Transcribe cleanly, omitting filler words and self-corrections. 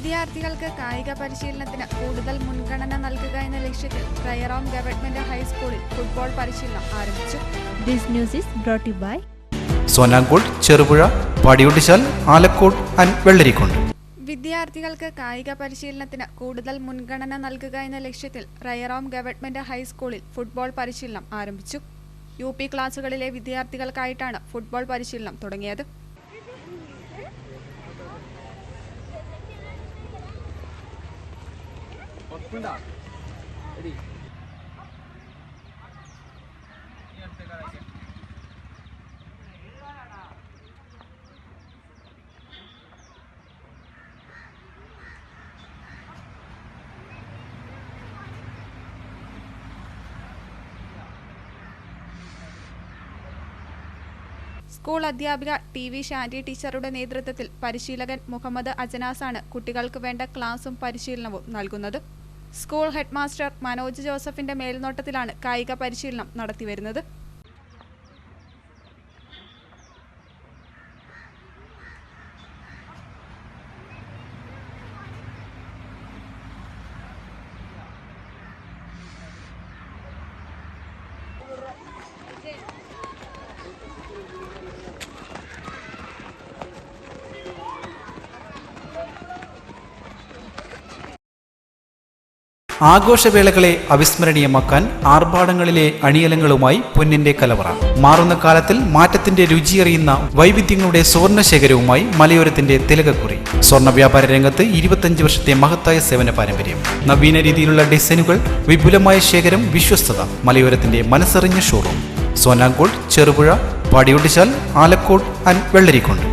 വിദ്യാർത്ഥികൾക്ക് കായിക പരിശീലനത്തിന് കൂടുതൽ മുൻഗണന നൽകുക എന്ന ലക്ഷ്യത്തിൽ പ്രയറാം ഗവൺമെന്റ് ഹൈസ്കൂളിൽ ഫുട്ബോൾ പരിശീലനം ആരംഭിച്ചു. This news is brought to you by Sonankode, Cherupuzha, Padiyottuchal, Alakode and Vellarikundu. വിദ്യാർത്ഥികൾക്ക് കായിക പരിശീലനത്തിന് കൂടുതൽ മുൻഗണന നൽകുക എന്ന ലക്ഷ്യത്തിൽ പ്രയറാം ഗവൺമെന്റ് ഹൈസ്കൂളിൽ ഫുട്ബോൾ പരിശീലനം ആരംഭിച്ചു. UP ക്ലാസുകളിലെ വിദ്യാർത്ഥികൾക്കായിട്ടാണ് ഫുട്ബോൾ പരിശീലനം തുടങ്ങിയത്. സ്കൂൾ അധ്യാപിക TV ഷാൻഡി ടീച്ചറുടെ നേതൃത്വത്തിൽ പരിശീലകൻ മുഹമ്മദ് അജനാസാണ് കുട്ടികൾക്ക് വേണ്ട ക്ലാസും പരിശീലനവും നൽകുന്നത്. സ്കൂൾ ഹെഡ് മാസ്റ്റർ മനോജ് ജോസഫിന്റെ മേൽനോട്ടത്തിലാണ് കായിക പരിശീലനം നടത്തിവരുന്നത്. ആഘോഷവേളകളെ അവിസ്മരണീയമാക്കാൻ ആർഭാടങ്ങളിലെ അണിയലങ്ങളുമായി പൊന്നിന്റെ കലവറ. മാറുന്ന കാലത്തിൽ മാറ്റത്തിന്റെ രുചിയറിയുന്ന വൈവിധ്യങ്ങളുടെ സ്വർണ്ണശേഖരവുമായി മലയോരത്തിന്റെ തിലകക്കുറി. സ്വർണ്ണ വ്യാപാര രംഗത്ത് 25 വർഷത്തെ മഹത്തായ സേവന പാരമ്പര്യം. നവീന രീതിയിലുള്ള ഡിസൈനുകൾ, വിപുലമായ ശേഖരം, വിശ്വസ്തത. മലയോരത്തിന്റെ മനസ്സറിഞ്ഞ ഷോറൂം. സോനാങ്കോട്, ചെറുപുഴ, പാടിയൊട്ടിച്ചാൽ, ആലക്കോട് ആൻഡ് വെള്ളരിക്കുണ്ട്.